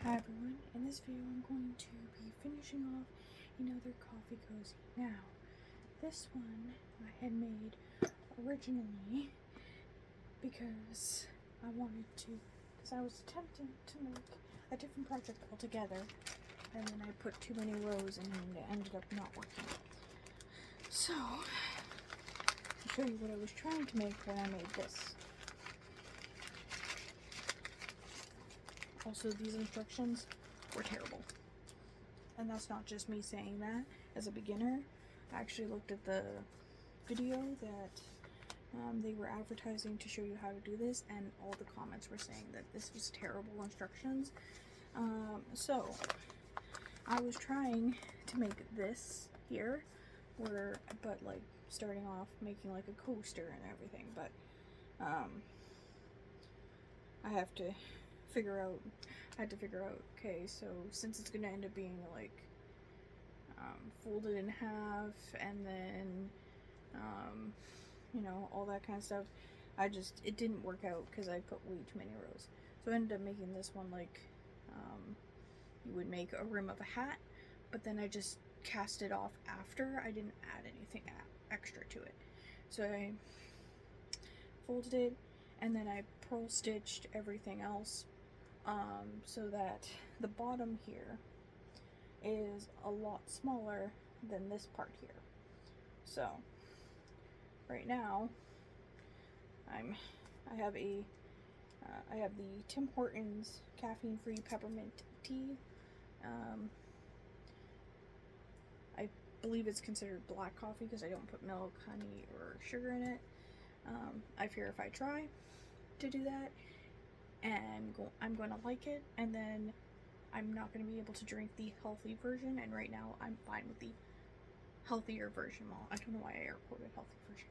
Hi everyone, in this video I'm going to be finishing off another coffee cozy. Now, this one I had made originally because I was attempting to make a different project altogether, and then I put too many rows in and it ended up not working. So, I'll show you what I was trying to make when I made this. Also, these instructions were terrible. And that's not just me saying that. As a beginner, I actually looked at the video that they were advertising to show you how to do this, and all the comments were saying that this was terrible instructions. So, I was trying to make this here, but like starting off making like a coaster and everything, but I had to figure out, okay, so since it's gonna end up being like folded in half and then you know, all that kind of stuff, it didn't work out because I put way too many rows. So I ended up making this one like you would make a rim of a hat, but then I just cast it off after. I didn't add anything extra to it. So I folded it and then I purl stitched everything else so that the bottom here is a lot smaller than this part here. So right now I have the Tim Hortons caffeine-free peppermint tea. I believe it's considered black coffee because I don't put milk, honey, or sugar in it. I fear if I try to do that, and I'm going to like it, and then I'm not going to be able to drink the healthy version, and right now I'm fine with the healthier version. Well, I don't know why I air quoted healthy version.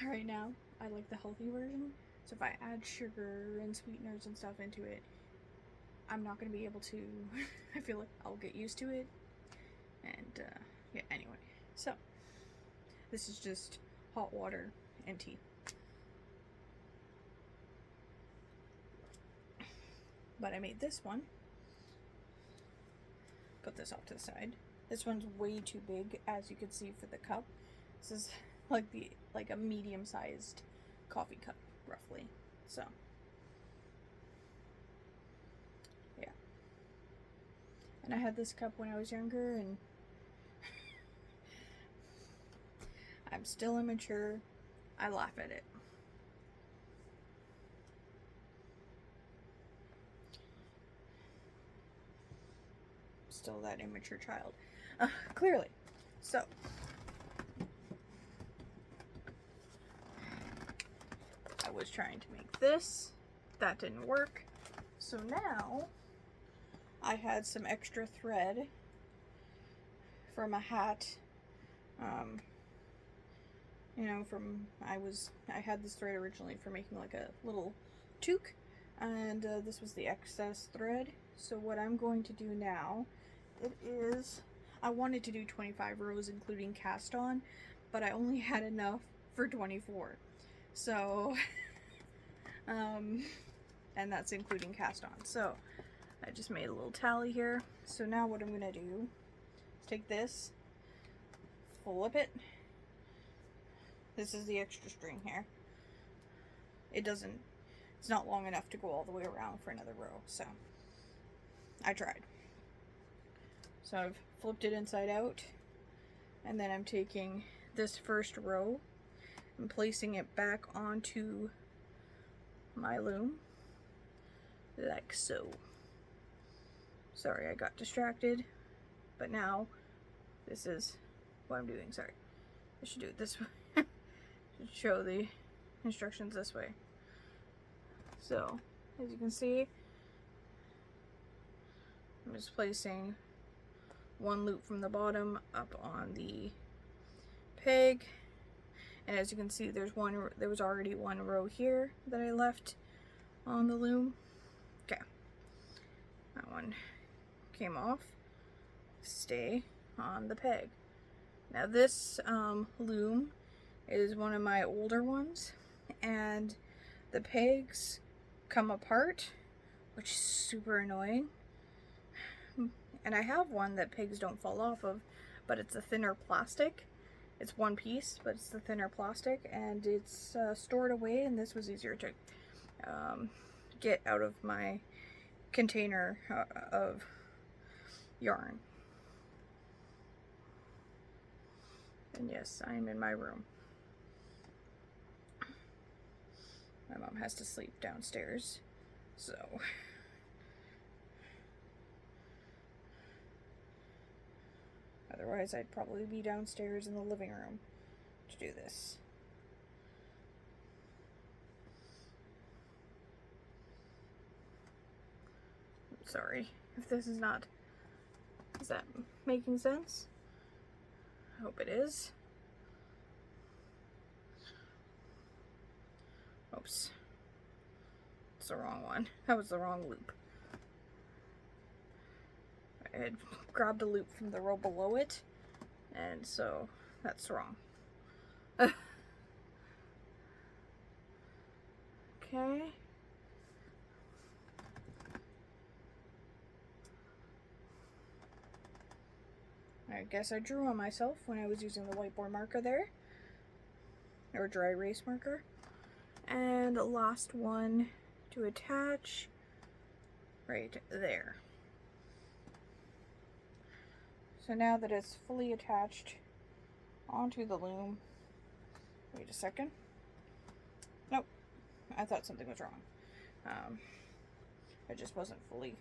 Right now, I like the healthy version, so if I add sugar and sweeteners and stuff into it, I'm not going to be able to, I feel like I'll get used to it, and yeah, anyway, so this is just hot water and tea. But I made this one. Put this off to the side. This one's way too big, as you can see, for the cup. This is like a medium-sized coffee cup, roughly. So, yeah. And I had this cup when I was younger, and I'm still immature. I laugh at it. Still that immature child, clearly. So I was trying to make this, that didn't work, so now I had some extra thread from a hat. You know, I had this thread originally for making like a little toque, and this was the excess thread. So what I'm going to do now, I wanted to do 25 rows including cast on, but I only had enough for 24. So, and that's including cast on. So I just made a little tally here. So now what I'm gonna do is take this, flip it. This is the extra string here. It's not long enough to go all the way around for another row, so I tried. So I've flipped it inside out, and then I'm taking this first row and placing it back onto my loom, like so. Sorry, I got distracted, but now this is what I'm doing. Sorry, I should do it this way. Should show the instructions this way. So, as you can see, I'm just placing one loop from the bottom up on the peg, and as you can see, there was already one row here that I left on the loom. Okay, that one came off. Stay on the peg. Now this loom is one of my older ones, and the pegs come apart, which is super annoying. And I have one that pigs don't fall off of, but it's a thinner plastic. It's one piece, but it's the thinner plastic, and it's stored away, and this was easier to get out of my container of yarn. And yes, I'm in my room. My mom has to sleep downstairs, so otherwise I'd probably be downstairs in the living room to do this. Sorry if this is not... Is that making sense? I hope it is. Oops. It's the wrong one. That was the wrong loop. I had grabbed a loop from the row below it, and so that's wrong. Okay. I guess I drew on myself when I was using the whiteboard marker there, or dry erase marker. And the last one to attach right there. So now that it's fully attached onto the loom, wait a second. Nope, I thought something was wrong. It just wasn't fully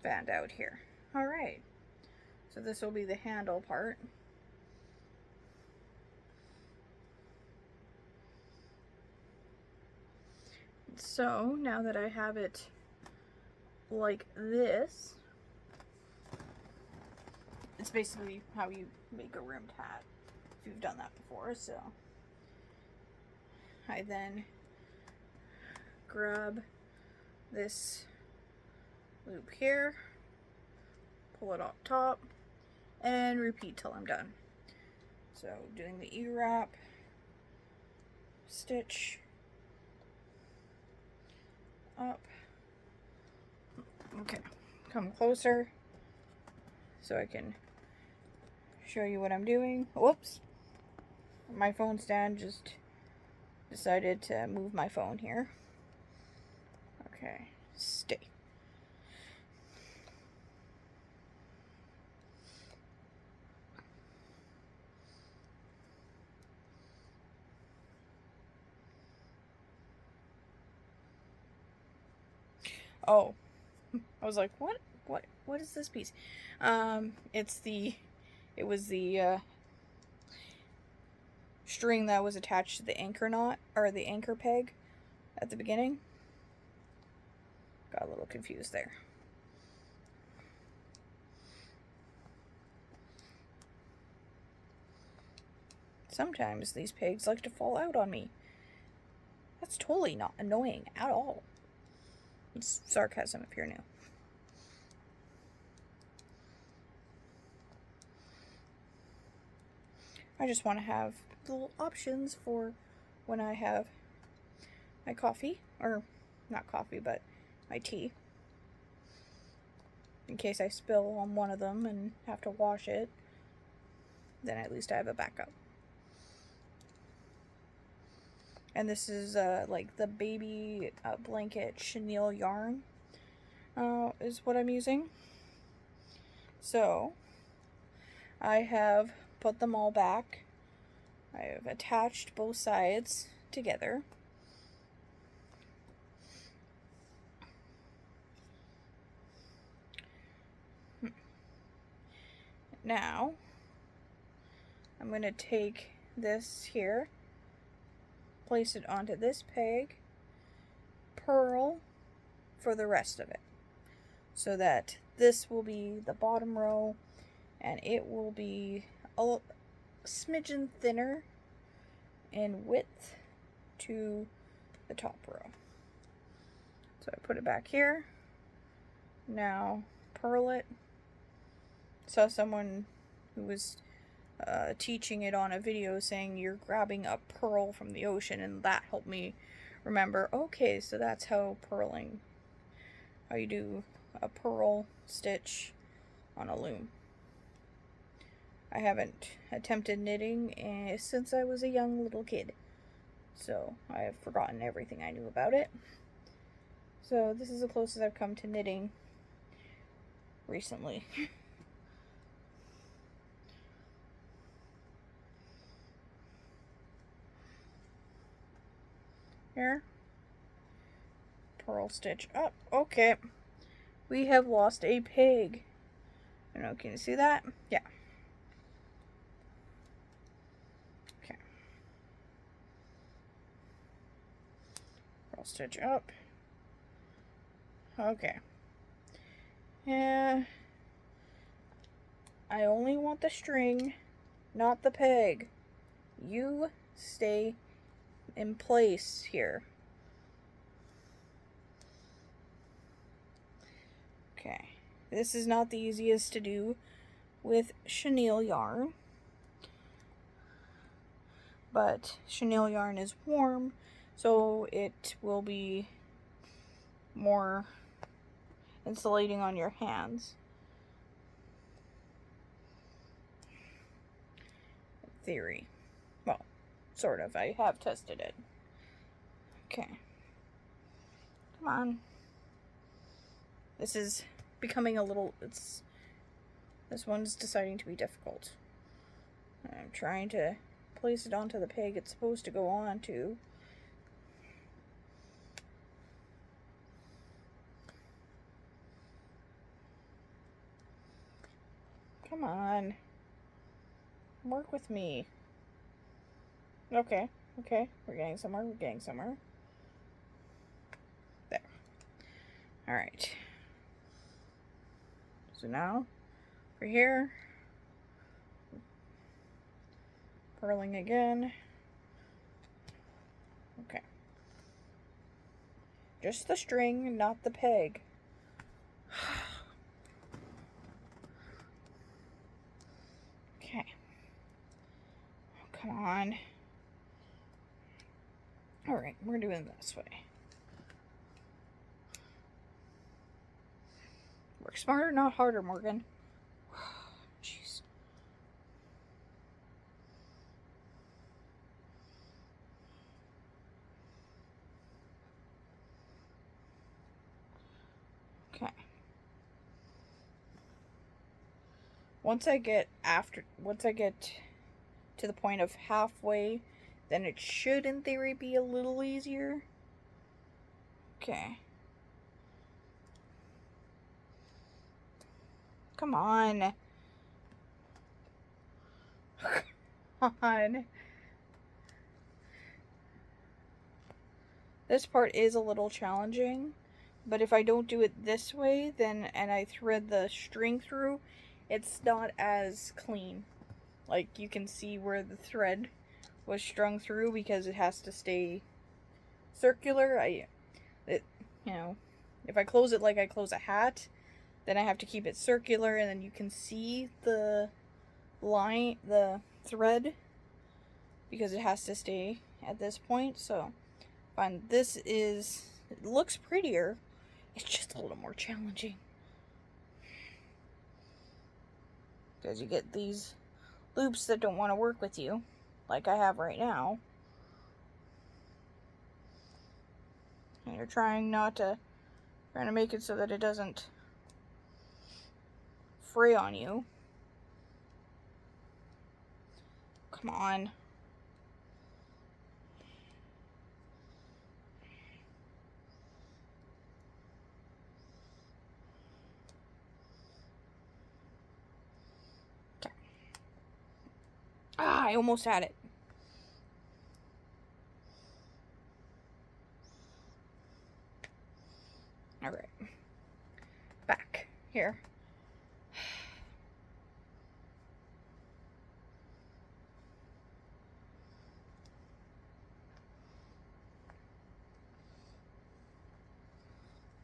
fanned out here. Alright, so this will be the handle part. So now that I have it like this, it's basically how you make a rimmed hat, if you've done that before. So I then grab this loop here, pull it off top, and repeat till I'm done. So doing the E-wrap, stitch, up. Okay, come closer so I can show you what I'm doing. Whoops, my phone stand just decided to move my phone here. Okay, stay. Oh, I was like, what is this piece? It was the string that was attached to the anchor knot, or the anchor peg at the beginning. Got a little confused there. Sometimes these pegs like to fall out on me. That's totally not annoying at all. It's sarcasm if you're new. I just want to have little options for when I have my coffee, or not coffee, but my tea. In case I spill on one of them and have to wash it, then at least I have a backup. And this is like the baby blanket chenille yarn is what I'm using. So I have put them all back. I have attached both sides together. Now I'm going to take this here, place it onto this peg, purl for the rest of it, so that this will be the bottom row and it will be a smidgen thinner in width to the top row. So I put it back here. Now purl it. Saw someone who was teaching it on a video saying you're grabbing a pearl from the ocean, and that helped me remember, okay, so that's how you do a purl stitch on a loom. I haven't attempted knitting since I was a young little kid, so I have forgotten everything I knew about it. So this is the closest I've come to knitting recently. Here, purl stitch up. Okay, we have lost a peg. I don't know, can you see that? Yeah. Okay. Purl stitch up. Okay. Yeah. I only want the string, not the peg. You stay in place here. Okay. This is not the easiest to do with chenille yarn, but chenille yarn is warm, so it will be more insulating on your hands. In theory. Well, sort of. I have tested it. Okay. Come on. This is becoming a little, this one's deciding to be difficult. I'm trying to place it onto the peg it's supposed to go on to. Come on. Work with me. Okay, okay. We're getting somewhere. We're getting somewhere. There. Alright. So now, for here, purling again. Okay. Just the string, not the peg. Okay. Oh, come on. Alright, we're doing it this way. Work smarter, not harder, Morgan. Jeez. Okay. Once I get to the point of halfway, then it should, in theory, be a little easier. Okay. Come on. Come on. This part is a little challenging, but if I don't do it this way, then, and I thread the string through, it's not as clean. Like, you can see where the thread was strung through because it has to stay circular. You know, if I close it like I close a hat, then I have to keep it circular, and then you can see the line, the thread, because it has to stay at this point. So, fine, it looks prettier. It's just a little more challenging. Because you get these loops that don't want to work with you, like I have right now. And you're trying to make it so that it doesn't fray on you. Come on. Okay. Ah, I almost had it. Alright. Back. Here.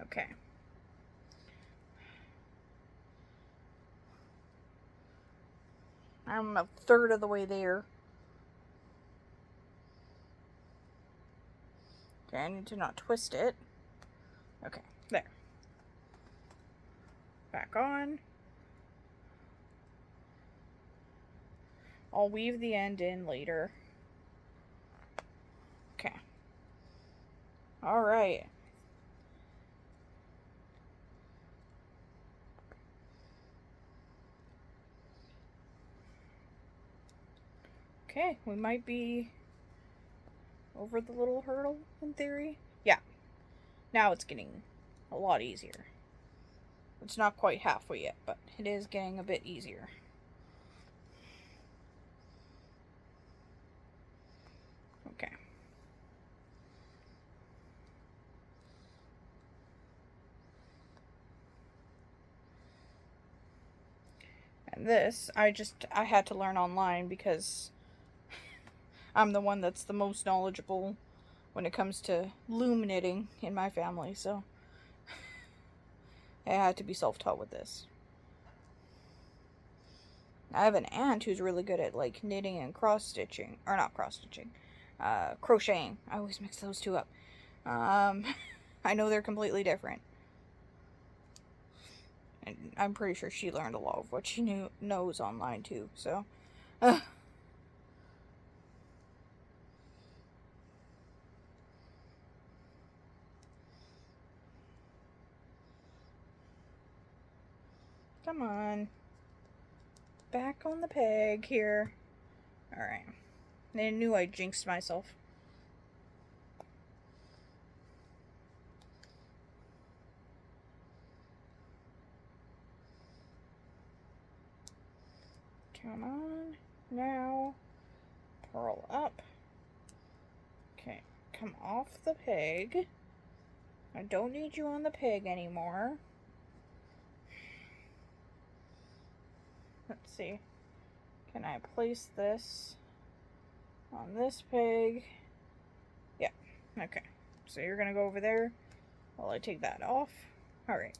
Okay. I'm a third of the way there. Okay, I need to not twist it. Okay, there. Back on. I'll weave the end in later. Okay. Alright. Okay, we might be over the little hurdle in theory. Yeah. Now it's getting a lot easier. It's not quite halfway yet, but it is getting a bit easier. Okay. And this, I had to learn online because I'm the one that's the most knowledgeable when it comes to loom knitting in my family, so I had to be self-taught with this. I have an aunt who's really good at like knitting and cross-stitching, or not cross-stitching, crocheting. I always mix those two up. I know they're completely different. And I'm pretty sure she learned a lot of what she knows online too, so. Come on. Back on the peg here. Alright. I knew I jinxed myself. Come on. Now. Purl up. Okay. Come off the peg. I don't need you on the peg anymore. Let's see. Can I place this on this peg? Yeah. Okay. So you're gonna go over there while I take that off. Alright.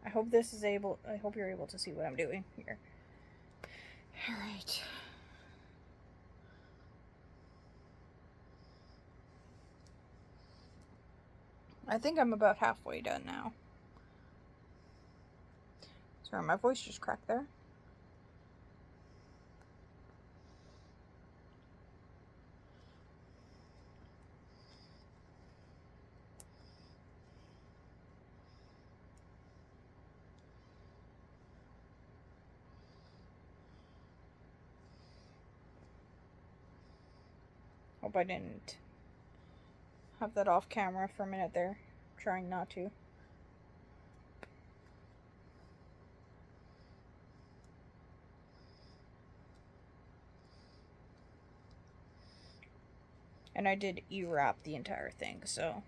I hope you're able to see what I'm doing here. Alright. I think I'm about halfway done now. Sorry, my voice just cracked there. Hope I didn't have that off camera for a minute there. I'm trying not to. And I did E-wrap the entire thing, so.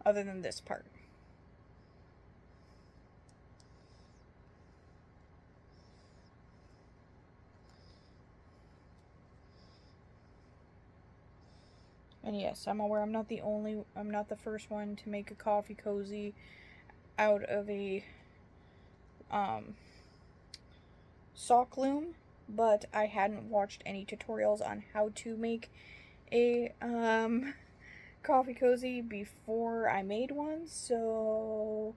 Other than this part. And yes, I'm aware I'm not the first one to make a coffee cozy out of a sock loom, but I hadn't watched any tutorials on how to make a coffee cozy before I made one, so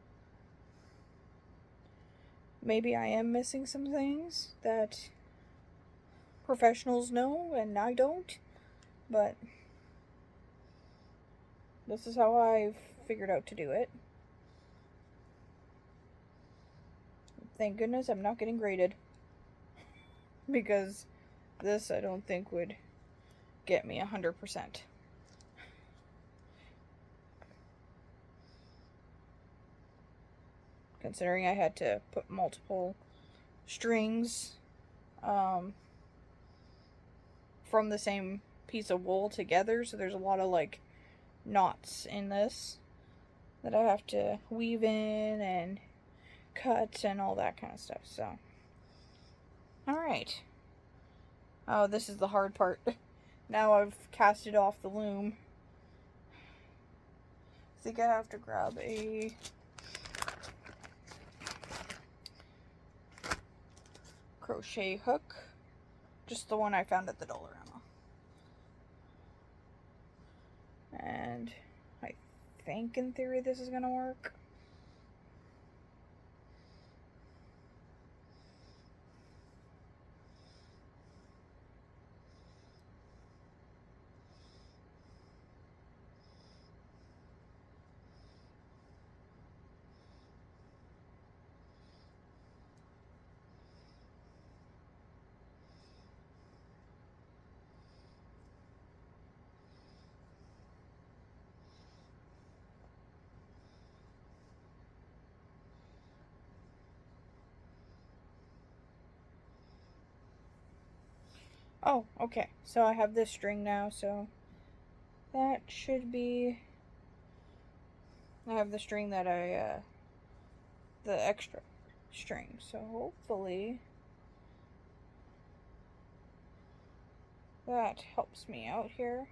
maybe I am missing some things that professionals know and I don't, but this is how I've figured out to do it. Thank goodness I'm not getting graded, because this I don't think would get me 100%. Considering I had to put multiple strings from the same piece of wool together, so there's a lot of like knots in this that I have to weave in and cut and all that kind of stuff, so. Alright. Oh, this is the hard part. Now I've casted off the loom. I think I have to grab a crochet hook. Just the one I found at the Dollarama. And I think in theory this is gonna work. Oh, okay. So I have this string now, so that should be... I have the string that the extra string, so hopefully that helps me out here.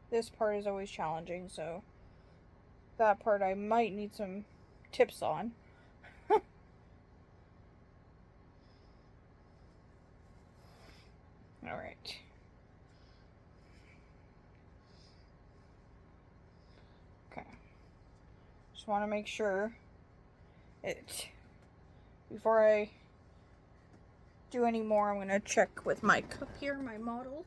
This part is always challenging, so that part I might need some tips on. Alright. Okay. Just want to make sure before I do any more, I'm going to check with my cup here, my model.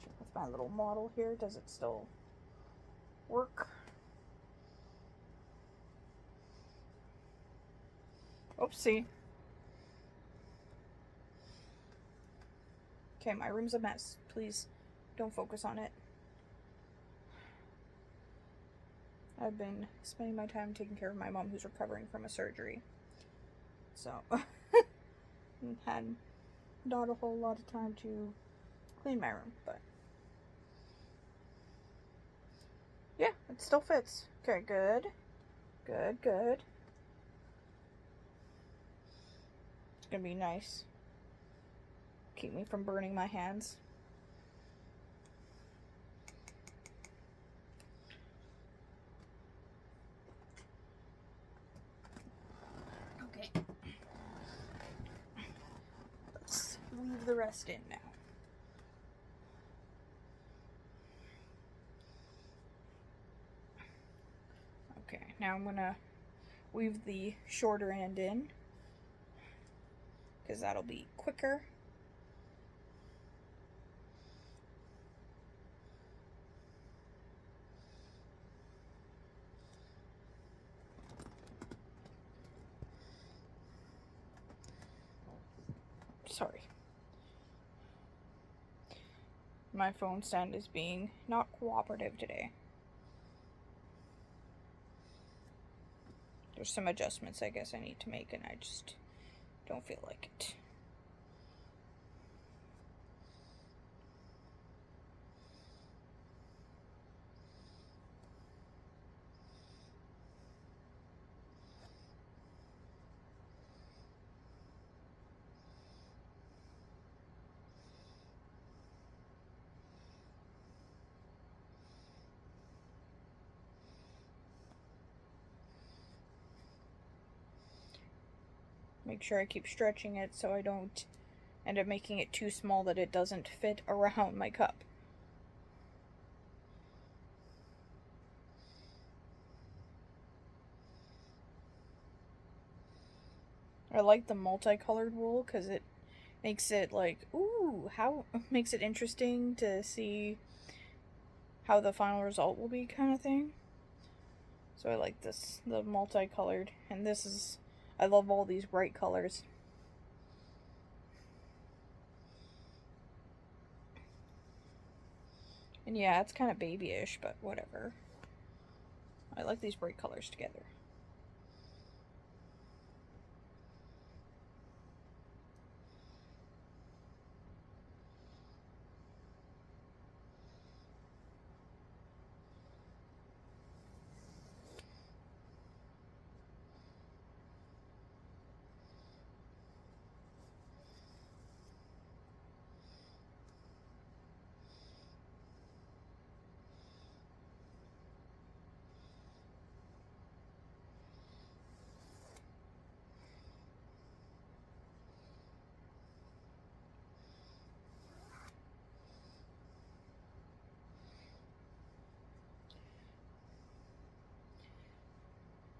Check with my little model here. Does it still work? Oopsie. Okay, my room's a mess. Please don't focus on it. I've been spending my time taking care of my mom who's recovering from a surgery. So, had not a whole lot of time to clean my room, but yeah, it still fits. Okay, good. Good, good. It's gonna be nice. Keep me from burning my hands. Okay. Let's weave the rest in now. Okay, now I'm gonna weave the shorter end in, because that'll be quicker. Sorry. My phone stand is being not cooperative today. There's some adjustments I guess I need to make, and I just don't feel like it. Make sure I keep stretching it so I don't end up making it too small that it doesn't fit around my cup. I like the multicolored wool because it makes it like, ooh, makes it interesting to see how the final result will be, kind of thing. So I like this, the multicolored, and this is, I love all these bright colors. And yeah, it's kind of babyish, but whatever. I like these bright colors together.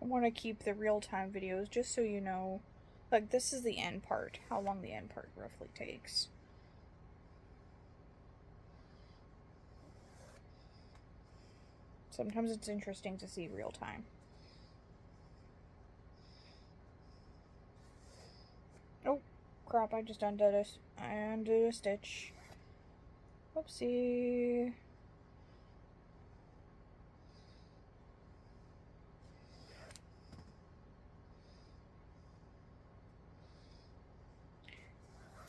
I want to keep the real-time videos just so you know, like, this is the end part, how long the end part roughly takes. Sometimes it's interesting to see real time. Oh, crap, I just undid a stitch. Whoopsie.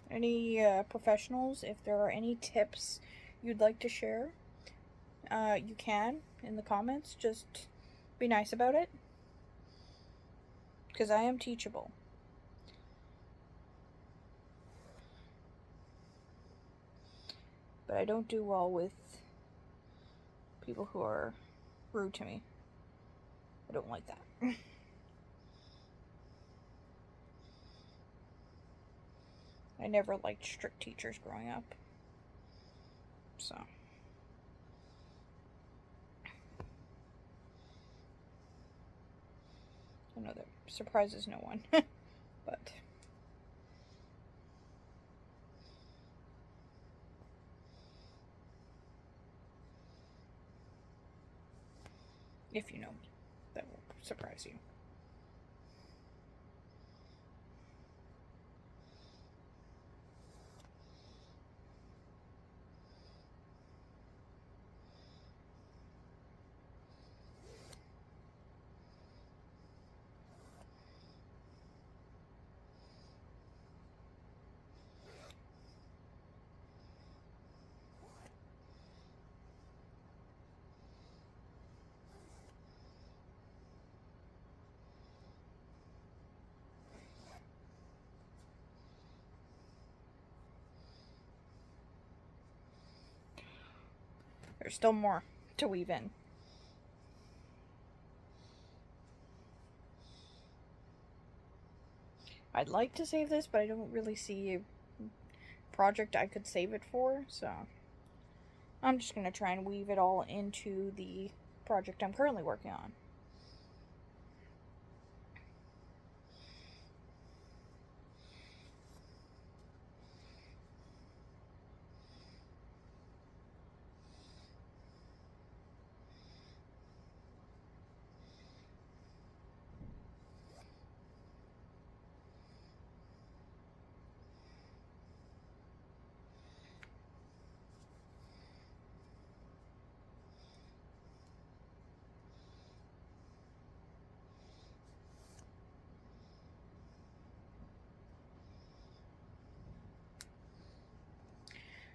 Any professionals, if there are any tips you'd like to share, you can in the comments. Just be nice about it, because I am teachable. But I don't do well with people who are rude to me. I don't like that. I never liked strict teachers growing up. So. I know that surprises no one. But. If you know me, that will surprise you. There's still more to weave in. I'd like to save this, but I don't really see a project I could save it for, so I'm just going to try and weave it all into the project I'm currently working on.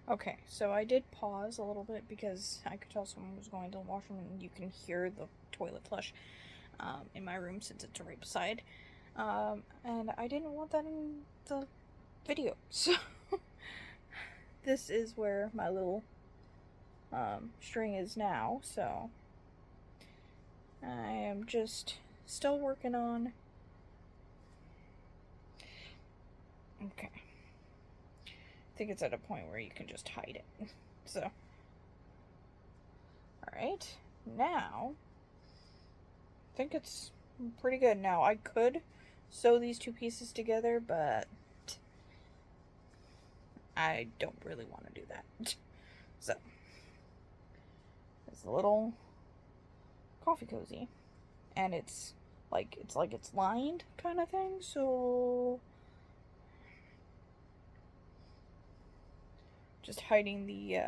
Okay, so I did pause a little bit because I could tell someone was going to the washroom, and you can hear the toilet flush in my room since it's right beside. And I didn't want that in the video, so this is where my little string is now, so I am just still working on. Okay. I think it's at a point where you can just hide it. So, alright, now, I think it's pretty good. Now, I could sew these two pieces together, but I don't really want to do that. So, it's a little coffee cozy, and it's like it's lined kind of thing, so just hiding the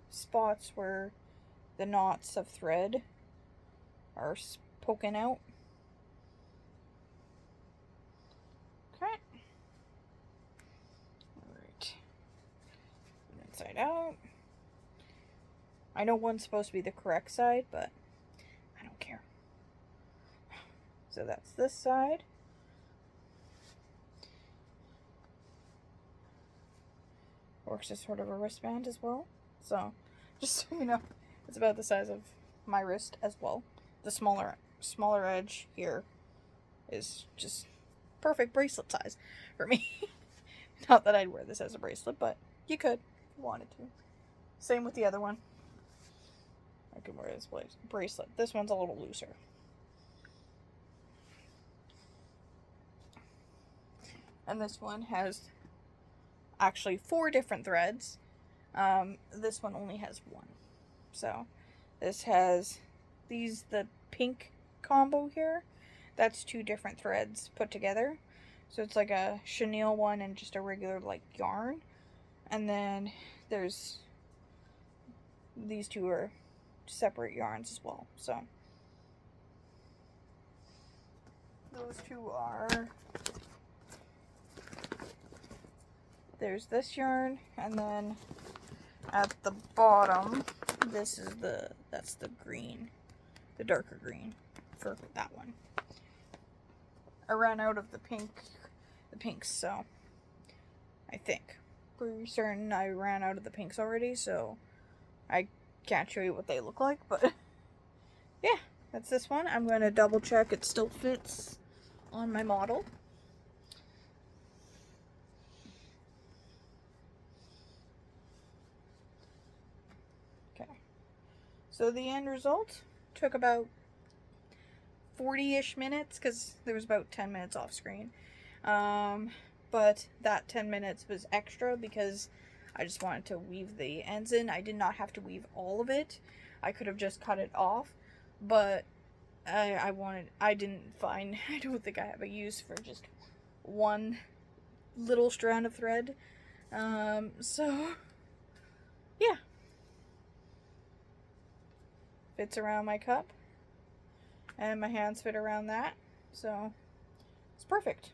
spots where the knots of thread are poking out. Okay. Alright. Inside out. I know one's supposed to be the correct side, but I don't care. So that's this side. Works as sort of a wristband as well. So, just so you know, it's about the size of my wrist as well. The smaller edge here is just perfect bracelet size for me. Not that I'd wear this as a bracelet, but you could if you wanted to. Same with the other one. I can wear this bracelet. This one's a little looser. And this one has actually 4 different threads. This one only has 1. So this has the pink combo here. That's 2 different threads put together. So it's like a chenille one and just a regular like yarn. And then there's these 2 are separate yarns as well. So those 2 are, there's this yarn, and then at the bottom, this is that's the green, the darker green for that one. I ran out of the pinks, so I think. Pretty certain I ran out of the pinks already, so I can't show you what they look like, but yeah, that's this one. I'm going to double check it still fits on my model. Okay, so the end result took about 40-ish minutes, because there was about 10 minutes off screen. But that 10 minutes was extra because I just wanted to weave the ends in. I did not have to weave all of it. I could have just cut it off, but I don't think I have a use for just one little strand of thread. So yeah, fits around my cup, and my hands fit around that, so it's perfect.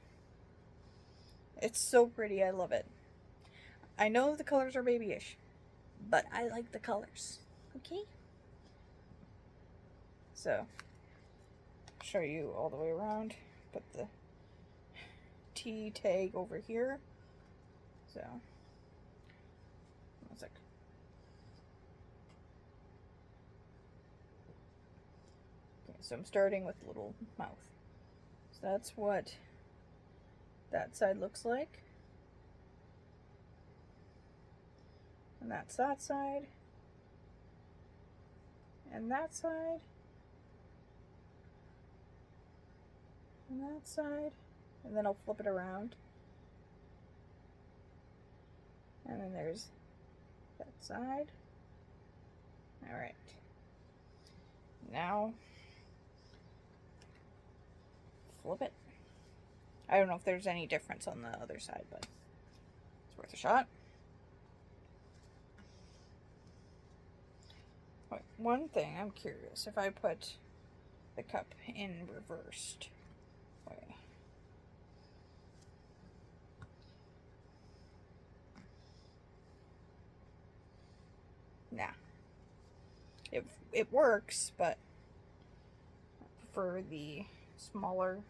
It's so pretty. I love it. I know the colors are babyish, but I like the colors. Okay? So, show you all the way around. Put the T tag over here. So, one sec. Okay, so I'm starting with the little mouth. So that's what that side looks like. And that's that side. And that side. And that side. And then I'll flip it around. And then there's that side. Alright. Now, flip it. I don't know if there's any difference on the other side, but it's worth a shot. Wait, one thing, I'm curious, if I put the cup in reversed way. Nah. It works, but I prefer the smaller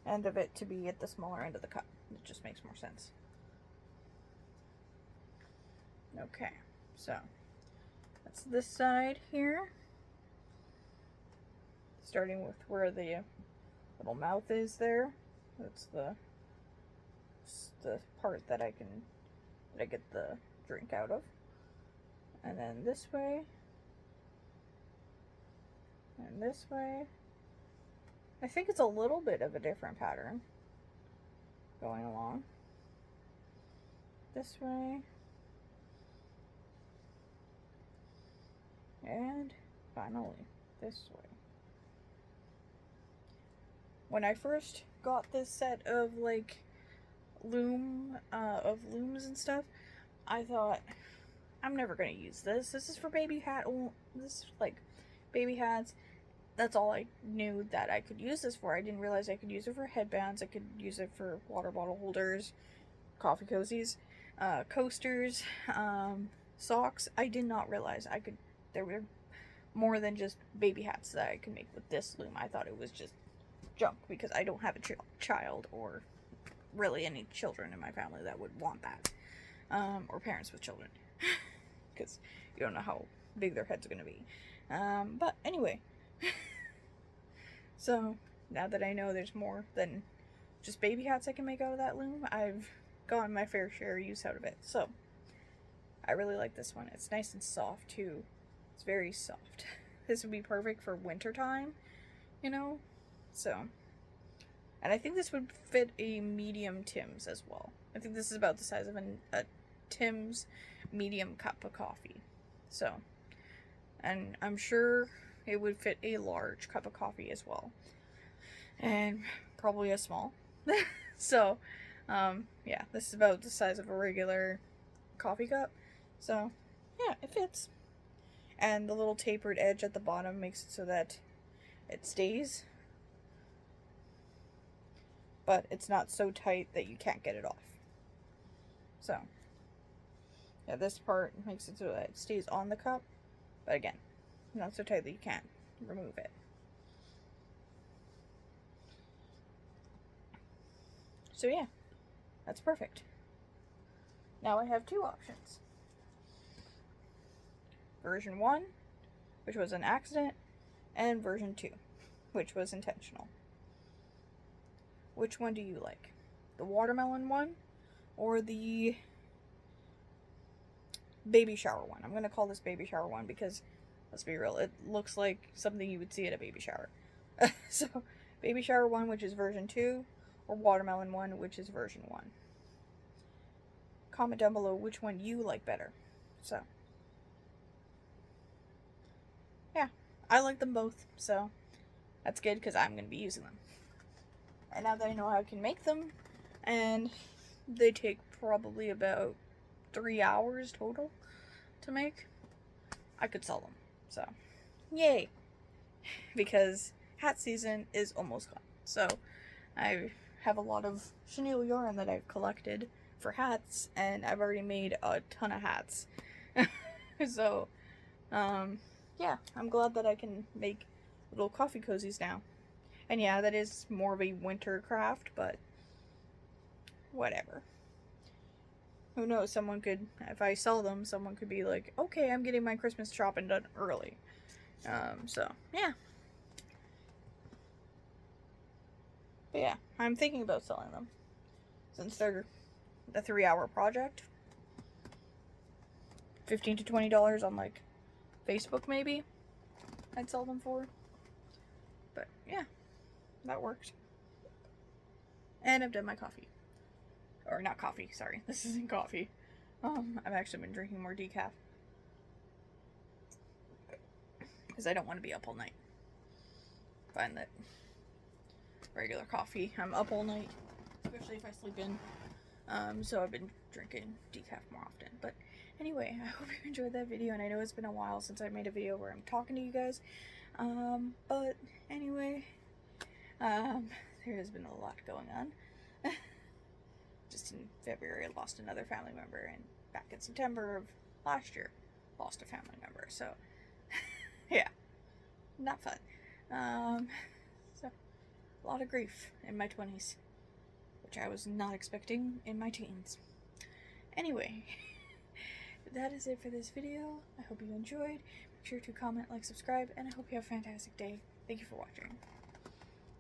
end of it to be at the smaller end of the cup. It just makes more sense. Okay, so that's this side here. Starting with where the little mouth is there. That's the part that I get the drink out of. And then this way. And this way. I think it's a little bit of a different pattern going along. This way. And finally, this way. When I first got this set of like looms and stuff, I thought, I'm never gonna use this. This is for baby hat. This is like baby hats. That's all I knew that I could use this for. I didn't realize I could use it for headbands. I could use it for water bottle holders, coffee cozies, coasters, socks. I did not realize there were more than just baby hats that I could make with this loom. I thought it was just junk because I don't have a child or really any children in my family that would want that, or parents with children, because you don't know how big their heads are going to be. But anyway, so now that I know there's more than just baby hats I can make out of that loom, I've gotten my fair share use out of it. So I really like this one. It's nice and soft too. It's very soft. This would be perfect for winter time, you know? So, and I think this would fit a medium Tim's as well. I think this is about the size of a Tim's medium cup of coffee. So, and I'm sure it would fit a large cup of coffee as well. And probably a small. So, yeah, this is about the size of a regular coffee cup. So, yeah, it fits. And the little tapered edge at the bottom makes it so that it stays. But it's not so tight that you can't get it off. So, yeah, this part makes it so that it stays on the cup. But again, not so tight that you can't remove it. So yeah, that's perfect. Now I have two options. Version 1, which was an accident, and version 2, which was intentional. Which one do you like? The watermelon one or the baby shower one? I'm going to call this baby shower one because, let's be real, it looks like something you would see at a baby shower. So, baby shower one, which is version 2, or watermelon one, which is version 1. Comment down below which one you like better. So, yeah, I like them both, so that's good because I'm going to be using them. And now that I know how I can make them, and they take probably about 3 hours total to make, I could sell them. So, yay! Because hat season is almost gone. So, I have a lot of chenille yarn that I've collected for hats, and I've already made a ton of hats. So, yeah, I'm glad that I can make little coffee cozies now. And yeah, that is more of a winter craft, but whatever. Who knows, someone could, if I sell them, someone could be like, okay, I'm getting my Christmas shopping done early. So, yeah. But yeah, I'm thinking about selling them. Since they're a 3-hour project. $15 to $20 on, like, Facebook, maybe. I'd sell them for. But, yeah. That worked. And I've done my coffee. Or not coffee, sorry. This isn't coffee. I've actually been drinking more decaf. Because I don't want to be up all night. Find that regular coffee, I'm up all night. Especially if I sleep in. So I've been drinking decaf more often. But anyway, I hope you enjoyed that video. And I know it's been a while since I made a video where I'm talking to you guys. But anyway, there has been a lot going on. Just in February, I lost another family member, and back in September of last year, lost a family member. So, yeah, not fun. So, a lot of grief in my 20s, which I was not expecting in my teens. Anyway, that is it for this video. I hope you enjoyed. Make sure to comment, like, subscribe, and I hope you have a fantastic day. Thank you for watching.